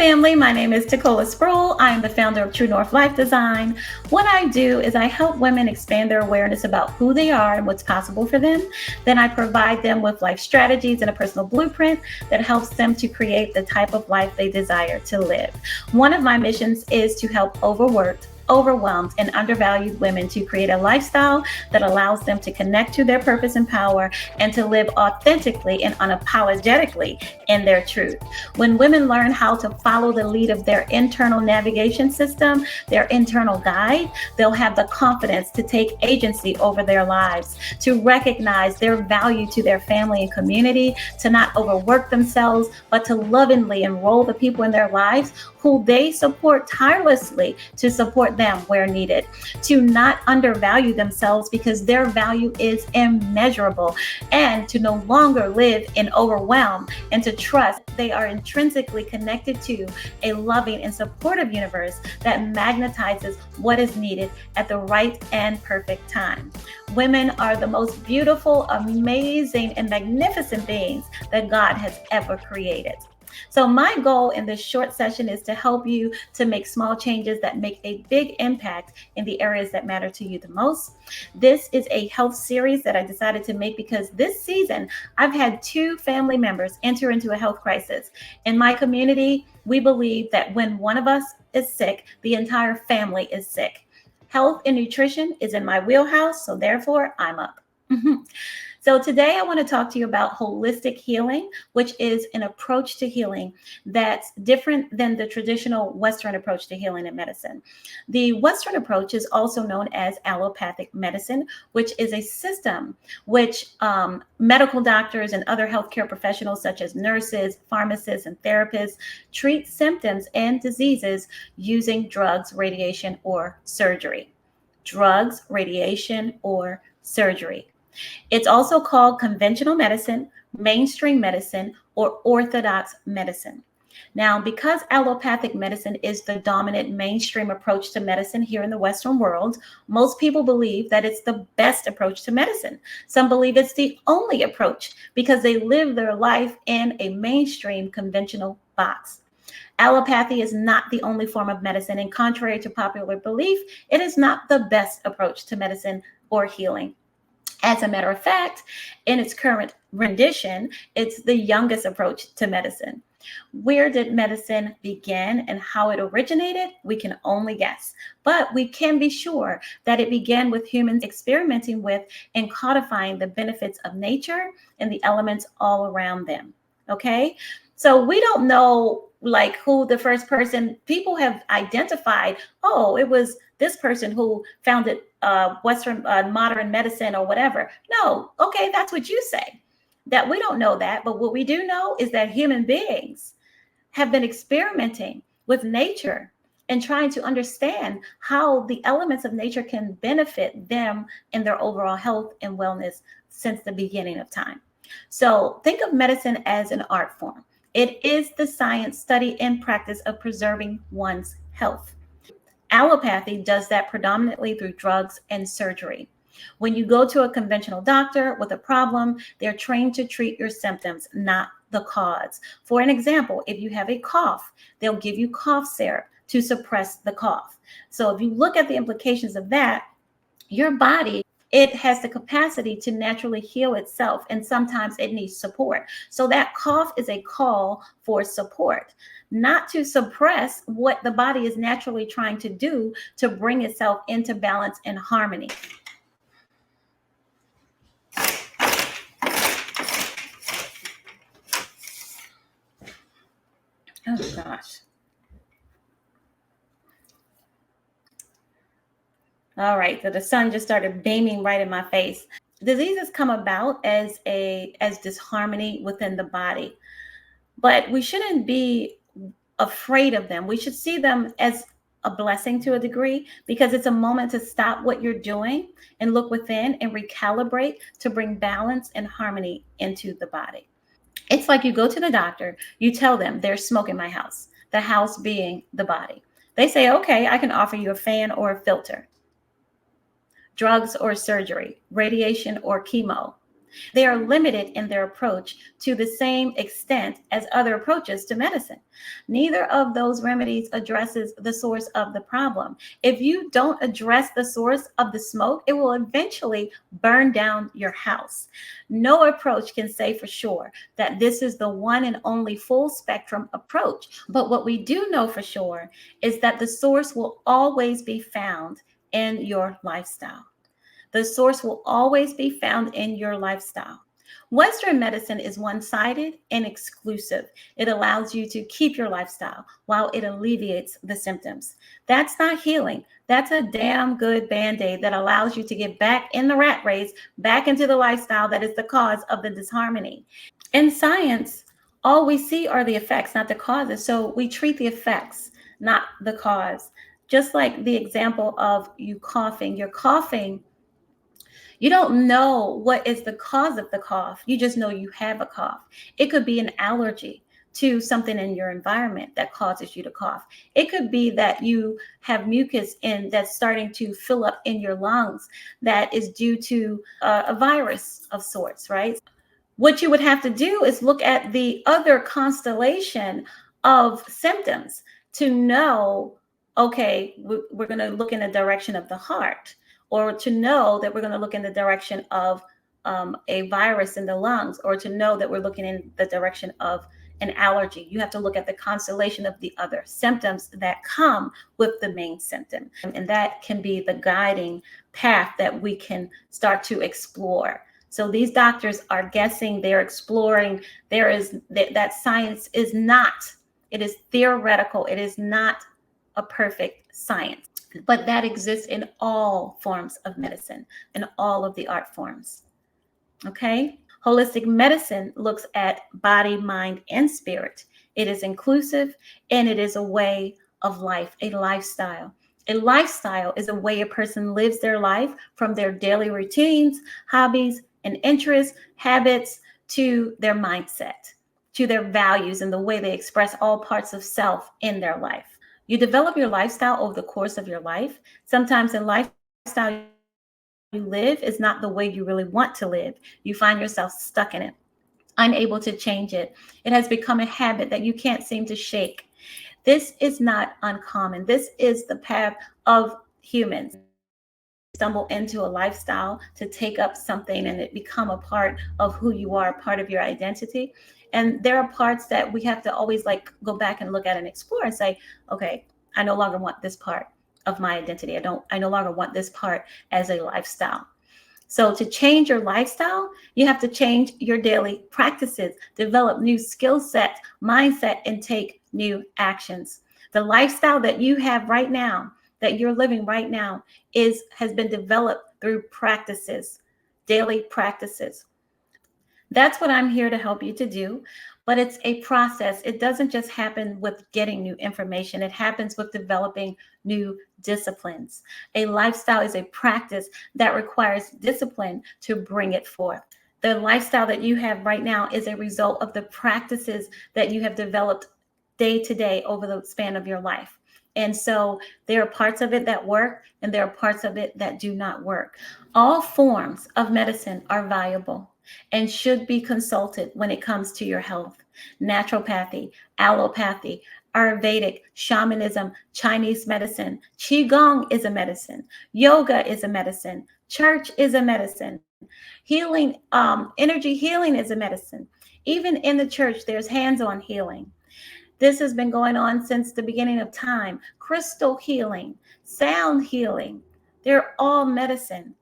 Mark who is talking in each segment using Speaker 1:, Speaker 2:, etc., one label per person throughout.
Speaker 1: family. My name is Tacola Sproul. I am the founder of True North Life Design. What I do is I help women expand their awareness about who they are and what's possible for them. Then I provide them with life strategies and a personal blueprint that helps them to create the type of life they desire to live. One of my missions is to help overwhelmed, and undervalued women to create a lifestyle that allows them to connect to their purpose and power and to live authentically and unapologetically in their truth. When women learn how to follow the lead of their internal navigation system, their internal guide, they'll have the confidence to take agency over their lives, to recognize their value to their family and community, to not overwork themselves, but to lovingly enroll the people in their lives who they support tirelessly to support them where needed, to not undervalue themselves because their value is immeasurable, and to no longer live in overwhelm, and to trust they are intrinsically connected to a loving and supportive universe that magnetizes what is needed at the right and perfect time. Women are the most beautiful, amazing, and magnificent beings that God has ever created. So my goal in this short session is to help you to make small changes that make a big impact in the areas that matter to you the most. This is a health series that I decided to make because this season I've had 2 family members enter into a health crisis. In my community, we believe that when one of us is sick, the entire family is sick. Health and nutrition is in my wheelhouse, so therefore I'm up. So today I want to talk to you about holistic healing, which is an approach to healing that's different than the traditional Western approach to healing and medicine. The Western approach is also known as allopathic medicine, which is a system which medical doctors and other healthcare professionals such as nurses, pharmacists, and therapists treat symptoms and diseases using drugs, radiation, or surgery. Drugs, radiation, or surgery. It's also called conventional medicine, mainstream medicine, or orthodox medicine. Now, because allopathic medicine is the dominant mainstream approach to medicine here in the Western world, most people believe that it's the best approach to medicine. Some believe it's the only approach because they live their life in a mainstream conventional box. Allopathy is not the only form of medicine, and contrary to popular belief, it is not the best approach to medicine or healing. As a matter of fact, in its current rendition, it's the youngest approach to medicine. Where did medicine begin and how it originated? We can only guess, but we can be sure that it began with humans experimenting with and codifying the benefits of nature and the elements all around them. Okay, so we don't know like who the first person. People have identified, oh, it was this person who founded Western modern medicine or whatever. No, okay, that's what you say. That we don't know that, but what we do know is that human beings have been experimenting with nature and trying to understand how the elements of nature can benefit them in their overall health and wellness since the beginning of time. So think of medicine as an art form. It is the science, study, and practice of preserving one's health. Allopathy does that predominantly through drugs and surgery. When you go to a conventional doctor with a problem, they're trained to treat your symptoms, not the cause. For an example, if you have a cough, they'll give you cough syrup to suppress the cough. So if you look at the implications of that, your body, it has the capacity to naturally heal itself, and sometimes it needs support. So that cough is a call for support, not to suppress what the body is naturally trying to do to bring itself into balance and harmony. Oh gosh. All right, so the sun just started beaming right in my face. Diseases come about as disharmony within the body, but we shouldn't be afraid of them. We should see them as a blessing to a degree because it's a moment to stop what you're doing and look within and recalibrate to bring balance and harmony into the body. It's like you go to the doctor, you tell them there's smoke in my house, the house being the body. They say, okay, I can offer you a fan or a filter, drugs or surgery, radiation or chemo. They are limited in their approach to the same extent as other approaches to medicine. Neither of those remedies addresses the source of the problem. If you don't address the source of the smoke, it will eventually burn down your house. No approach can say for sure that this is the one and only full spectrum approach. But what we do know for sure is that the source will always be found in your lifestyle. The source will always be found in your lifestyle. Western medicine is one sided and exclusive. It allows you to keep your lifestyle while it alleviates the symptoms. That's not healing. That's a damn good band aid that allows you to get back in the rat race, back into the lifestyle that is the cause of the disharmony. In science, all we see are the effects, not the causes. So we treat the effects, not the cause. Just like the example of you coughing, you're coughing. You don't know what is the cause of the cough. You just know you have a cough. It could be an allergy to something in your environment that causes you to cough. It could be that you have mucus in that's starting to fill up in your lungs that is due to a virus of sorts, right? What you would have to do is look at the other constellation of symptoms to know, okay, we're going to look in the direction of the heart, or to know that we're going to look in the direction of a virus in the lungs, or to know that we're looking in the direction of an allergy. You have to look at the constellation of the other symptoms that come with the main symptom. And that can be the guiding path that we can start to explore. So these doctors are guessing, they're exploring. There is that science is not, it is theoretical. It is not a perfect science, but that exists in all forms of medicine, in all of the art forms. Okay. Holistic medicine looks at body, mind, and spirit. It is inclusive, and it is a way of life, a lifestyle. A lifestyle is a way a person lives their life, from their daily routines, hobbies, and interests, habits, to their mindset, to their values, and the way they express all parts of self in their life. You develop your lifestyle over the course of your life. Sometimes in lifestyle you live is not the way you really want to live. You find yourself stuck in it, unable to change it. It has become a habit that you can't seem to shake. This is not uncommon. This is the path of humans. Stumble into a lifestyle to take up something and it become a part of who you are, part of your identity. And there are parts that we have to always like go back and look at and explore and say, okay, I no longer want this part of my identity. I no longer want this part as a lifestyle. So to change your lifestyle, you have to change your daily practices, develop new skill sets, mindset, and take new actions. The lifestyle that you have right now, that you're living right now, has been developed through practices, daily practices. That's what I'm here to help you to do. But it's a process. It doesn't just happen with getting new information. It happens with developing new disciplines. A lifestyle is a practice that requires discipline to bring it forth. The lifestyle that you have right now is a result of the practices that you have developed day to day over the span of your life. And so there are parts of it that work and there are parts of it that do not work. All forms of medicine are valuable and should be consulted when it comes to your health. Naturopathy, allopathy, Ayurvedic, shamanism, Chinese medicine, Qigong is a medicine, yoga is a medicine, church is a medicine, healing, energy healing is a medicine. Even in the church, there's hands-on healing. This has been going on since the beginning of time. Crystal healing, sound healing, they're all medicine.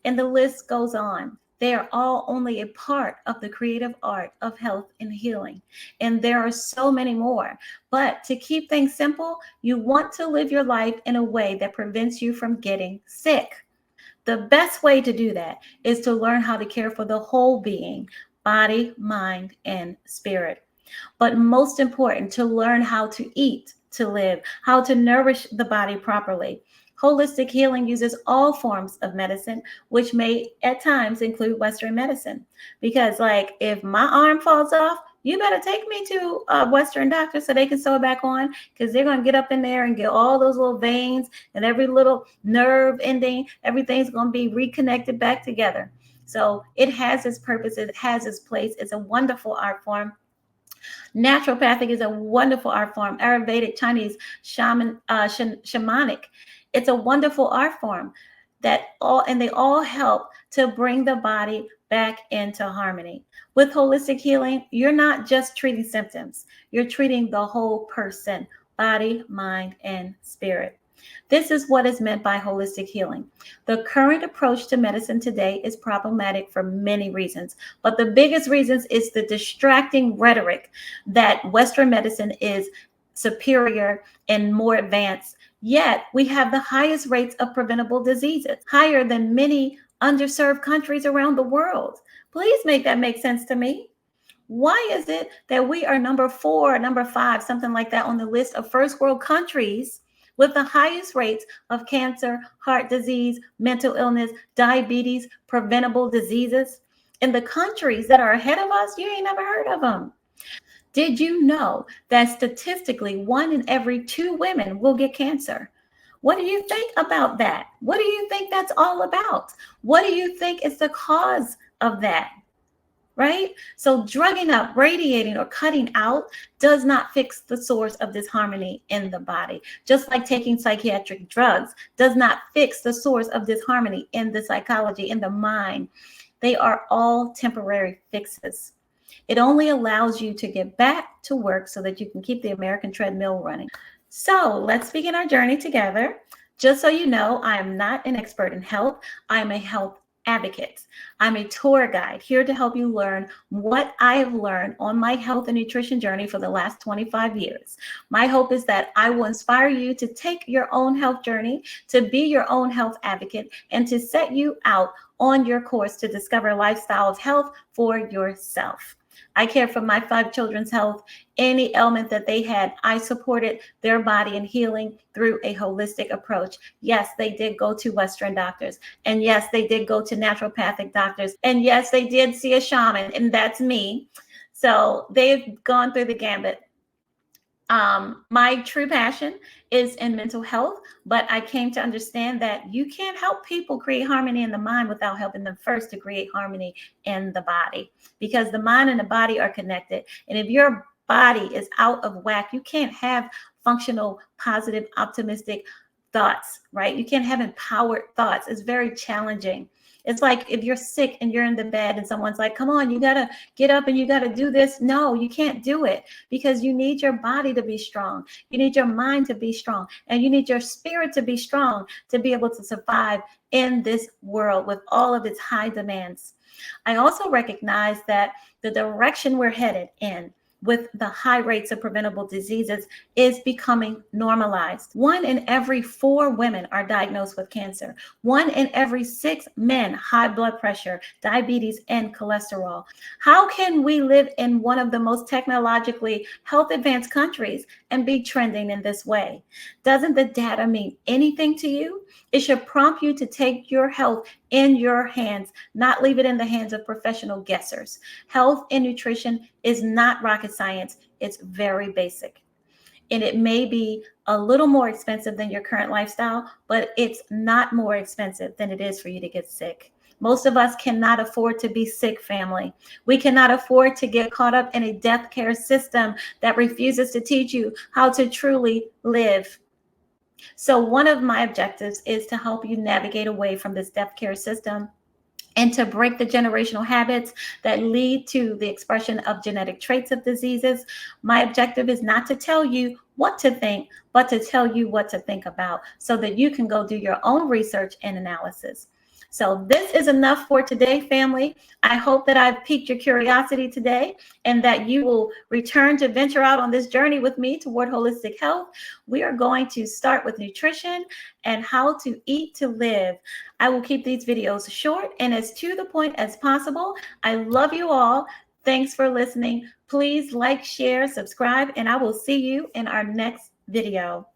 Speaker 1: And the list goes on. They are all only a part of the creative art of health and healing. And there are so many more. But to keep things simple, you want to live your life in a way that prevents you from getting sick. The best way to do that is to learn how to care for the whole being, body, mind, and spirit. But most important, to learn how to eat, to live, how to nourish the body properly. Holistic healing uses all forms of medicine, which may at times include Western medicine. Because like if my arm falls off, you better take me to a Western doctor so they can sew it back on, because they're going to get up in there and get all those little veins and every little nerve ending, everything's going to be reconnected back together. So it has its purpose, it has its place. It's a wonderful art form. Naturopathic is a wonderful art form. Ayurvedic, Chinese, shamanic. It's a wonderful art form and they all help to bring the body back into harmony. With holistic healing, you're not just treating symptoms, you're treating the whole person, body, mind, and spirit. This is what is meant by holistic healing. The current approach to medicine today is problematic for many reasons, but the biggest reasons is the distracting rhetoric that Western medicine is superior and more advanced. Yet we have the highest rates of preventable diseases, higher than many underserved countries around the world. Please make that make sense to me. Why is it that we are number 4, number 5, something like that on the list of first world countries with the highest rates of cancer, heart disease, mental illness, diabetes, preventable diseases? In the countries that are ahead of us, you ain't never heard of them. Did you know that statistically 1 in every 2 women will get cancer? What do you think about that? What do you think that's all about? What do you think is the cause of that? Right? So drugging up, radiating, or cutting out does not fix the source of disharmony in the body. Just like taking psychiatric drugs does not fix the source of disharmony in the psychology, in the mind. They are all temporary fixes. It only allows you to get back to work so that you can keep the American treadmill running. So let's begin our journey together. Just so you know, I am not an expert in health. I'm a health advocate. I'm a tour guide here to help you learn what I have learned on my health and nutrition journey for the last 25 years. My hope is that I will inspire you to take your own health journey, to be your own health advocate, and to set you out on your course to discover a lifestyle of health for yourself. I care for my 5 children's health. Any ailment that they had, I supported their body in healing through a holistic approach. Yes, they did go to Western doctors. And yes, they did go to naturopathic doctors. And yes, they did see a shaman, and that's me. So they've gone through the gambit. My true passion is in mental health, but I came to understand that you can't help people create harmony in the mind without helping them first to create harmony in the body, because the mind and the body are connected. And if your body is out of whack, you can't have functional, positive, optimistic thoughts, right? You can't have empowered thoughts. It's very challenging. It's like if you're sick and you're in the bed and someone's like, come on, you got to get up and you got to do this. No, you can't do it, because you need your body to be strong. You need your mind to be strong, and you need your spirit to be strong to be able to survive in this world with all of its high demands. I also recognize that the direction we're headed in with the high rates of preventable diseases is becoming normalized. 1 in every 4 women are diagnosed with cancer. 1 in every 6 men, high blood pressure, diabetes, and cholesterol. How can we live in one of the most technologically health advanced countries and be trending in this way? Doesn't the data mean anything to you? It should prompt you to take your health in your hands, not leave it in the hands of professional guessers. Health and nutrition is not rocket science. It's very basic. And it may be a little more expensive than your current lifestyle, but it's not more expensive than it is for you to get sick. Most of us cannot afford to be sick, family. We cannot afford to get caught up in a death care system that refuses to teach you how to truly live. So one of my objectives is to help you navigate away from this death care system and to break the generational habits that lead to the expression of genetic traits of diseases. My objective is not to tell you what to think, but to tell you what to think about so that you can go do your own research and analysis. So this is enough for today, family. I hope that I've piqued your curiosity today and that you will return to venture out on this journey with me toward holistic health. We are going to start with nutrition and how to eat to live. I will keep these videos short and as to the point as possible. I love you all. Thanks for listening. Please like, share, subscribe, and I will see you in our next video.